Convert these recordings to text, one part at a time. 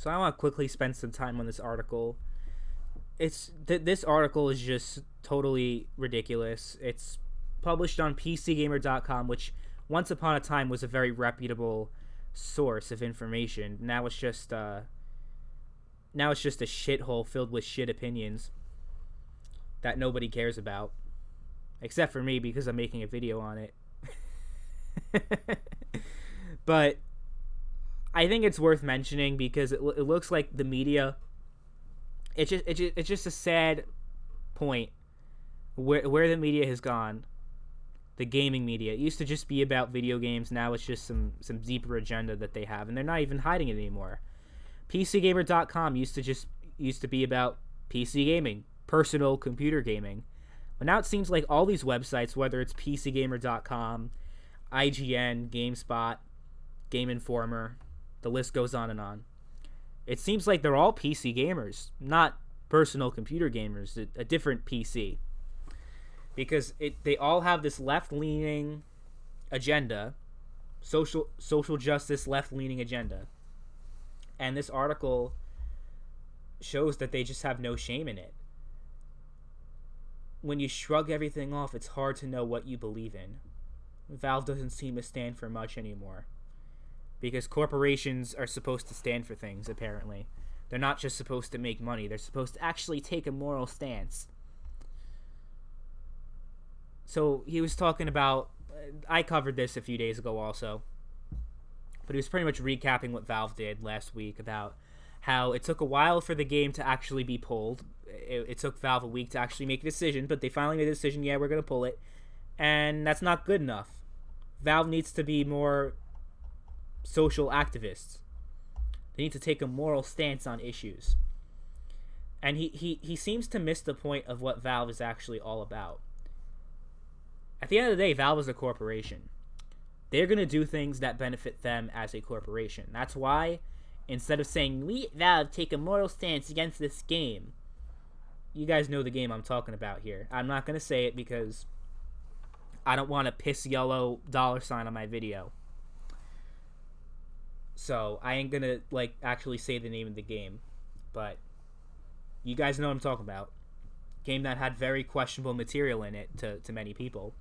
So I want to quickly spend some time on this article. This article is just totally ridiculous. It's published on PCGamer.com, which once upon a time was a very reputable source of information. Now it's just a shithole filled with shit opinions that nobody cares about, except for me because I'm making a video on it. But I think it's worth mentioning because it looks like the media. It's just a sad point where the media has gone. The gaming media. It used to just be about video games. Now it's just some deeper agenda that they have, and they're not even hiding it anymore. PCGamer.com used to be about PC gaming, personal computer gaming. But now it seems like all these websites, whether it's PCGamer.com, IGN, GameSpot, Game Informer, the list goes on and on. It seems like they're all PC gamers, not personal computer gamers, a different PC. Because they all have this left-leaning agenda, social justice left-leaning agenda. And this article shows that they just have no shame in it. When you shrug everything off, it's hard to know what you believe in. Valve doesn't seem to stand for much anymore. Because corporations are supposed to stand for things, apparently. They're not just supposed to make money. They're supposed to actually take a moral stance. So he was talking about... I covered this a few days ago also. But he was pretty much recapping what Valve did last week about how it took a while for the game to actually be pulled. It took Valve a week to actually make a decision, but they finally made a decision, yeah, we're going to pull it. And that's not good enough. Valve needs to be more social activists. They need to take a moral stance on issues. And he seems to miss the point of what Valve is actually all about. At the end of the day, Valve is a corporation. They're going to do things that benefit them as a corporation. That's why, instead of saying, we at Valve take a moral stance against this game, you guys know the game I'm talking about here. I'm not going to say it because I don't want a piss yellow $sign on my video. So I ain't going to actually say the name of the game. But you guys know what I'm talking about. Game that had very questionable material in it to many people.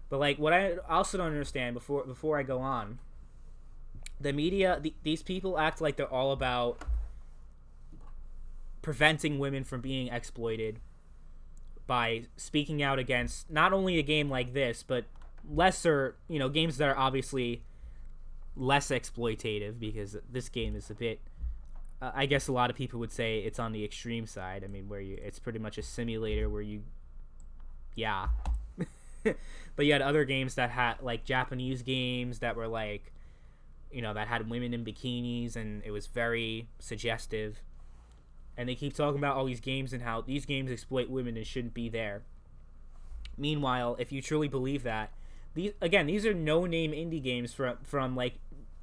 But what I also don't understand before I go on, the media, these people act like they're all about preventing women from being exploited by speaking out against not only a game like this, but lesser, games that are obviously less exploitative, because this game is a bit, I guess a lot of people would say it's on the extreme side. I mean, it's pretty much a simulator where yeah. But you had other games that had, Japanese games that were that had women in bikinis, and it was very suggestive. And they keep talking about all these games and how these games exploit women and shouldn't be there. Meanwhile, if you truly believe that, these are no-name indie games from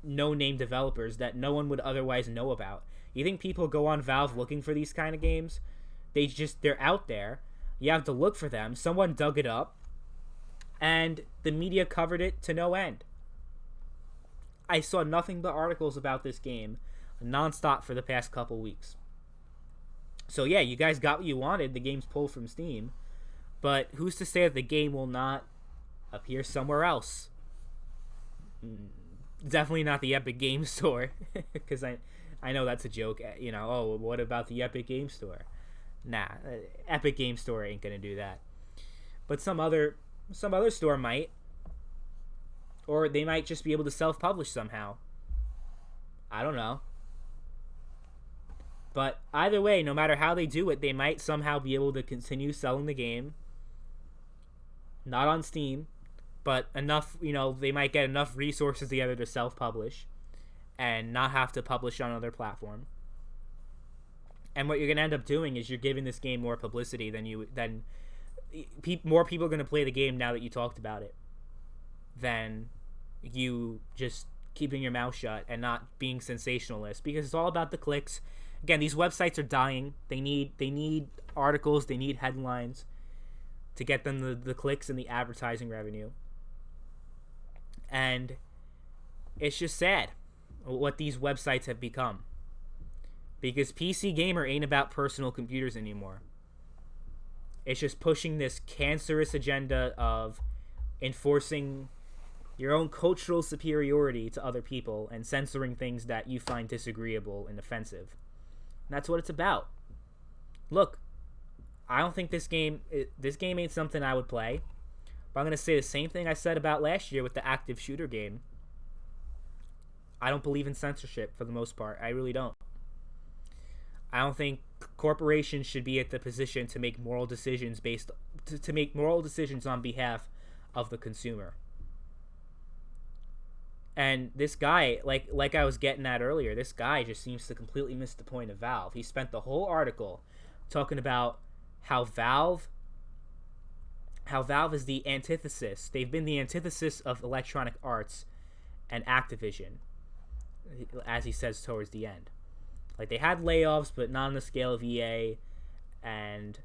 no-name developers that no one would otherwise know about. You think people go on Valve looking for these kind of games? They're out there. You have to look for them. Someone dug it up, and the media covered it to no end. I saw nothing but articles about this game nonstop for the past couple weeks. So yeah, you guys got what you wanted. The game's pulled from Steam. But who's to say that the game will not appear somewhere else? Definitely not the Epic Game Store. Because I know that's a joke. Oh, what about the Epic Game Store? Nah, Epic Game Store ain't going to do that. But some other store might. Or they might just be able to self-publish somehow. I don't know. But either way, no matter how they do it, they might somehow be able to continue selling the game. Not on Steam, but enough, they might get enough resources together to self-publish and not have to publish on another platform. And what you're going to end up doing is you're giving this game more publicity more people are going to play the game now that you talked about it than you just keeping your mouth shut and not being sensationalist, because it's all about the clicks. Again, these websites are dying. They need articles, they need headlines to get them the clicks and the advertising revenue. And it's just sad what these websites have become. Because PC Gamer ain't about personal computers anymore. It's just pushing this cancerous agenda of enforcing your own cultural superiority to other people and censoring things that you find disagreeable and offensive. And that's what it's about. Look, I don't think this game ain't something I would play. But I'm going to say the same thing I said about last year with the active shooter game. I don't believe in censorship for the most part. I really don't. I don't think corporations should be at the position to make moral decisions to make moral decisions on behalf of the consumer. And this guy, like I was getting at earlier, this guy just seems to completely miss the point of Valve. He spent the whole article talking about how Valve is the antithesis. They've been the antithesis of Electronic Arts and Activision, as he says towards the end. Like, they had layoffs, but not on the scale of EA, and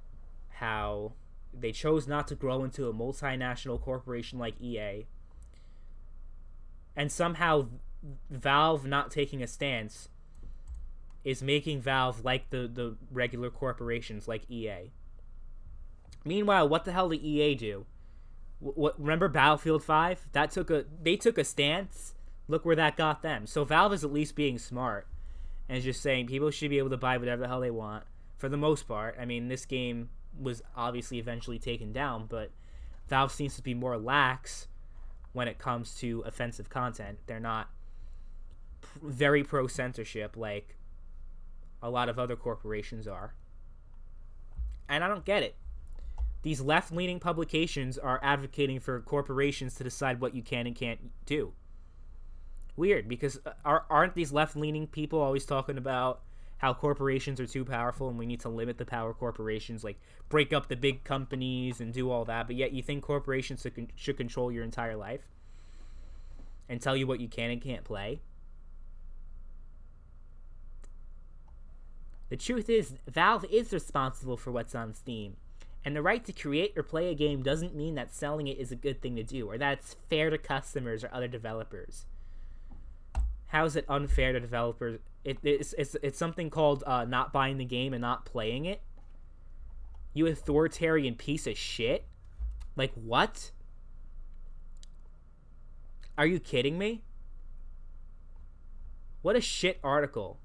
how they chose not to grow into a multinational corporation like EA. And somehow Valve not taking a stance is making Valve like the regular corporations like EA. Meanwhile, what the hell did EA do? Remember Battlefield 5? They took a stance. Look where that got them. So Valve is at least being smart and is just saying people should be able to buy whatever the hell they want for the most part. I mean, this game was obviously eventually taken down, but Valve seems to be more lax when it comes to offensive content. They're not very pro-censorship like a lot of other corporations are. And I don't get it. These left-leaning publications are advocating for corporations to decide what you can and can't do. Weird, because aren't these left-leaning people always talking about how corporations are too powerful and we need to limit the power of corporations, like break up the big companies and do all that, but yet you think corporations should control your entire life and tell you what you can and can't play? The truth is, Valve is responsible for what's on Steam. And the right to create or play a game doesn't mean that selling it is a good thing to do, or that it's fair to customers or other developers. How is it unfair to developers? It's something called not buying the game and not playing it? You authoritarian piece of shit? Like, what? Are you kidding me? What a shit article.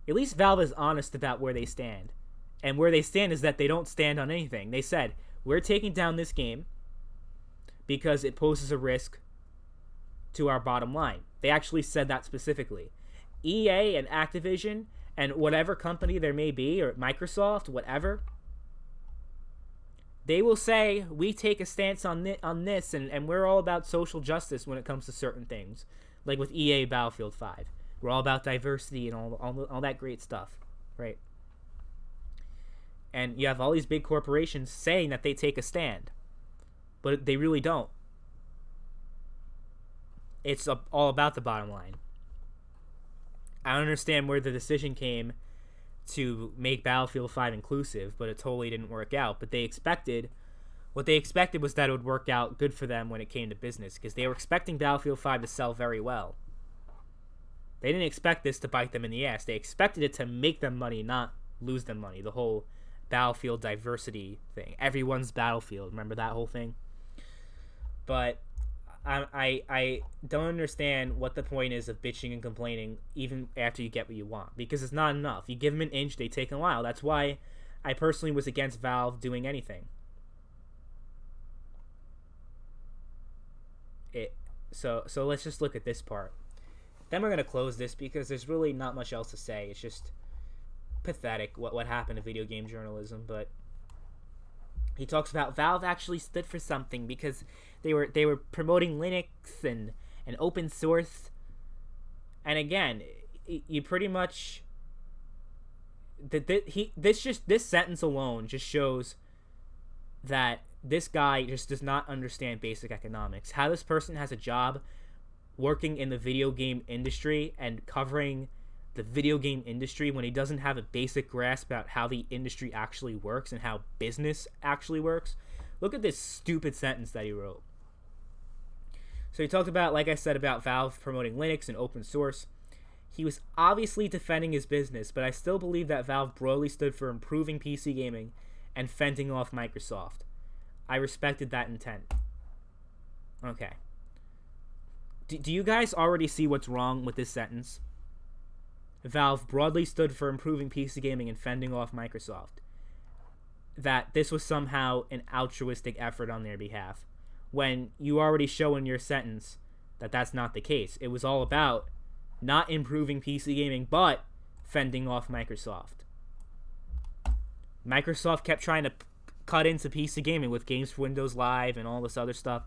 At least Valve is honest about where they stand. And where they stand is that they don't stand on anything. They said, we're taking down this game because it poses a risk to our bottom line. They actually said that specifically. EA and Activision and whatever company there may be, or Microsoft, whatever, they will say, we take a stance on this, and we're all about social justice when it comes to certain things. Like with EA Battlefield 5. We're all about diversity and all that great stuff, right? And you have all these big corporations saying that they take a stand, but they really don't. It's all about the bottom line. I don't understand where the decision came to make Battlefield 5 inclusive, but it totally didn't work out. But what they expected was that it would work out good for them when it came to business, because they were expecting Battlefield 5 to sell very well. They didn't expect this to bite them in the ass. They expected it to make them money, not lose them money. The whole Battlefield diversity thing. Everyone's Battlefield. Remember that whole thing? But I don't understand what the point is of bitching and complaining even after you get what you want, because it's not enough. You give them an inch, they take a mile. That's why I personally was against Valve doing anything. So let's just look at this part. Then we're going to close this because there's really not much else to say. It's just pathetic what happened to video game journalism. But he talks about Valve actually stood for something because they were promoting Linux and open source. And again, you pretty much this sentence alone just shows that this guy just does not understand basic economics. How this person has a job working in the video game industry and covering the video game industry when he doesn't have a basic grasp about how the industry actually works and how business actually works. Look at this stupid sentence that he wrote. So he talked about, like I said, about Valve promoting Linux and open source. He was obviously defending his business, but I still believe that Valve broadly stood for improving PC gaming and fending off Microsoft. I respected that intent. Okay. Do you guys already see what's wrong with this sentence? Valve broadly stood for improving PC gaming and fending off Microsoft. That this was somehow an altruistic effort on their behalf, when you already show in your sentence that that's not the case. It was all about not improving PC gaming, but fending off Microsoft. Microsoft kept trying to cut into PC gaming with games for Windows Live and all this other stuff,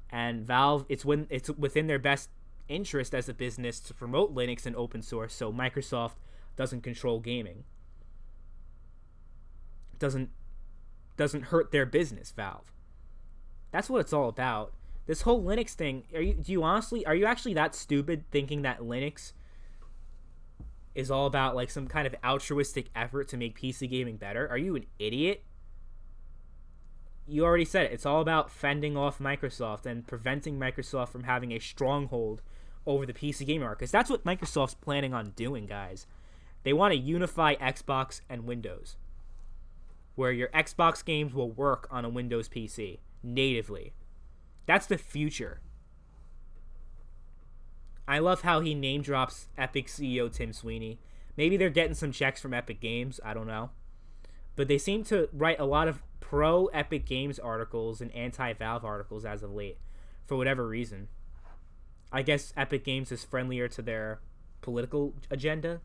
and Valve, it's within their best interest as a business to promote Linux and open source, so Microsoft doesn't control gaming. Doesn't hurt their business, Valve. That's what it's all about. This whole Linux thing, are you actually that stupid thinking that Linux is all about like some kind of altruistic effort to make PC gaming better? Are you an idiot? You already said it. It's all about fending off Microsoft and preventing Microsoft from having a stronghold over the PC gaming market. Because that's what Microsoft's planning on doing, guys. They want to unify Xbox and Windows, where your Xbox games will work on a Windows PC natively. That's the future. I love how he name drops Epic CEO Tim Sweeney. Maybe they're getting some checks from Epic Games. I don't know. But they seem to write a lot of pro-Epic Games articles and anti-Valve articles as of late, for whatever reason. I guess Epic Games is friendlier to their political agenda.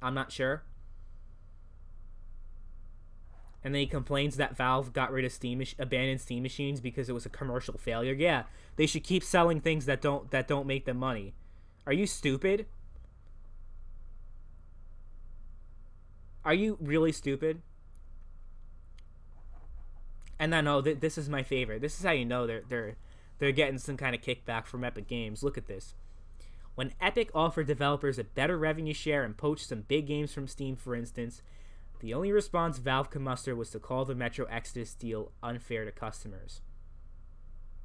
I'm not sure. And then he complains that Valve got rid of abandoned Steam machines because it was a commercial failure. Yeah, they should keep selling things that don't make them money. Are you stupid? Are you really stupid? And then this is my favorite. This is how you know they're getting some kind of kickback from Epic Games. Look at this. When Epic offered developers a better revenue share and poached some big games from Steam, for instance, the only response Valve could muster was to call the Metro Exodus deal unfair to customers.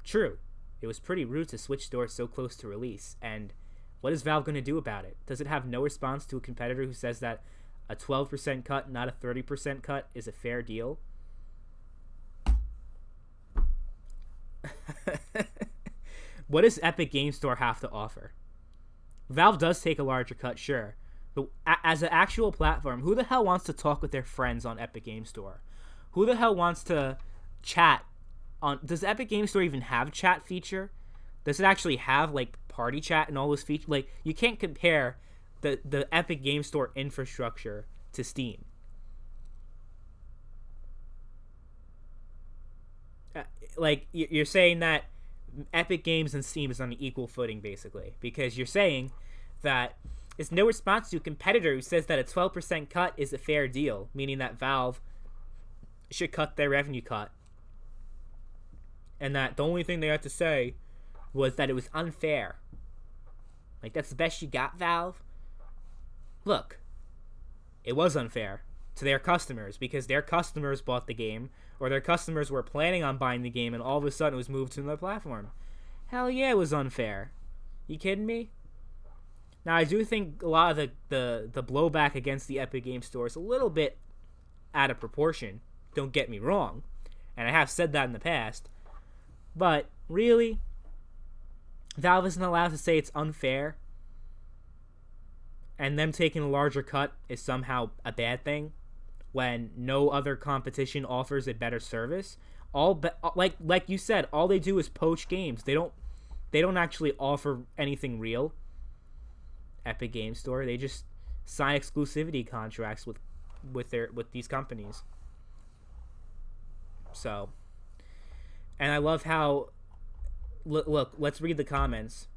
True, it was pretty rude to switch stores so close to release, and what is Valve going to do about it? Does it have no response to a competitor who says that a 12% cut, not a 30% cut, is a fair deal? What does Epic Game Store have to offer? Valve does take a larger cut, sure. But as an actual platform, who the hell wants to talk with their friends on Epic Game Store? Who the hell wants to chat on... Does Epic Game Store even have chat feature? Does it actually have, like, party chat and all those features? Like, you can't compare the Epic Game Store infrastructure to Steam. Like, you're saying that Epic Games and Steam is on an equal footing, basically. Because you're saying that it's no response to a competitor who says that a 12% cut is a fair deal, meaning that Valve should cut their revenue cut. And that the only thing they had to say was that it was unfair. Like, that's the best you got, Valve? Look, it was unfair to their customers because their customers bought the game, or their customers were planning on buying the game, and all of a sudden it was moved to another platform. Hell yeah, it was unfair. You kidding me? Now, I do think a lot of the blowback against the Epic Game Store is a little bit out of proportion. Don't get me wrong. And I have said that in the past. But, really? Valve isn't allowed to say it's unfair? And them taking a larger cut is somehow a bad thing? When no other competition offers a better service? Like you said, all they do is poach games. They don't actually offer anything real. Epic Game Store, they just sign exclusivity contracts with these companies. So, and I love how look, let's read the comments.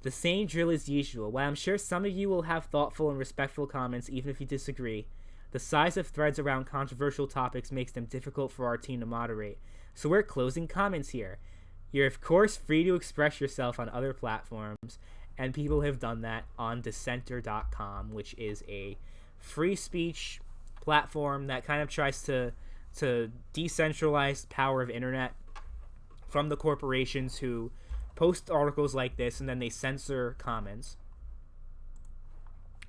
The same drill as usual. While I'm sure some of you will have thoughtful and respectful comments even if you disagree, the size of threads around controversial topics makes them difficult for our team to moderate. So we're closing comments here. You're of course free to express yourself on other platforms, and people have done that on dissenter.com, which is a free speech platform that kind of tries to decentralize the power of internet from the corporations who post articles like this, and then they censor comments.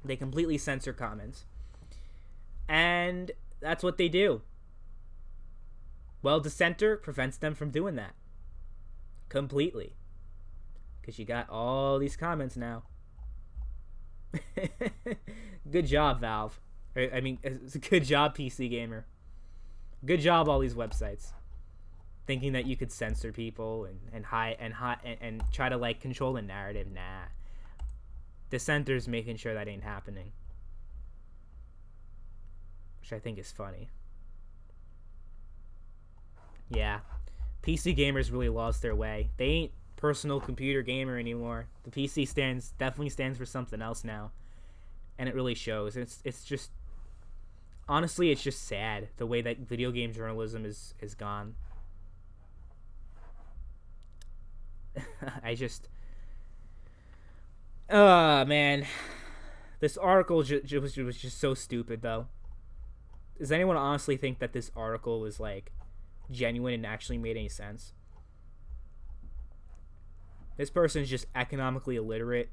They completely censor comments. And that's what they do. Well, Dissenter prevents them from doing that. Completely. Because you got all these comments now. Good job, Valve. I mean, it's a good job, PC Gamer. Good job, all these websites. Thinking that you could censor people and try to like control the narrative. Nah. Dissenter's making sure that ain't happening. Which I think is funny. Yeah. PC gamers really lost their way. They ain't personal computer gamer anymore. The PC definitely stands for something else now. And it really shows. It's just, honestly, it's just sad the way that video game journalism is gone. Man. This article was just so stupid, though. Does anyone honestly think that this article was, like, genuine and actually made any sense? This person is just economically illiterate,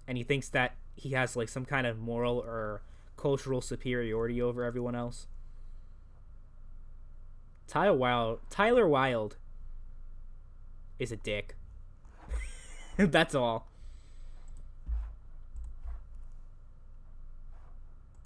and he thinks that he has, like, some kind of moral or cultural superiority over everyone else. Tyler Wilde is a dick. That's all.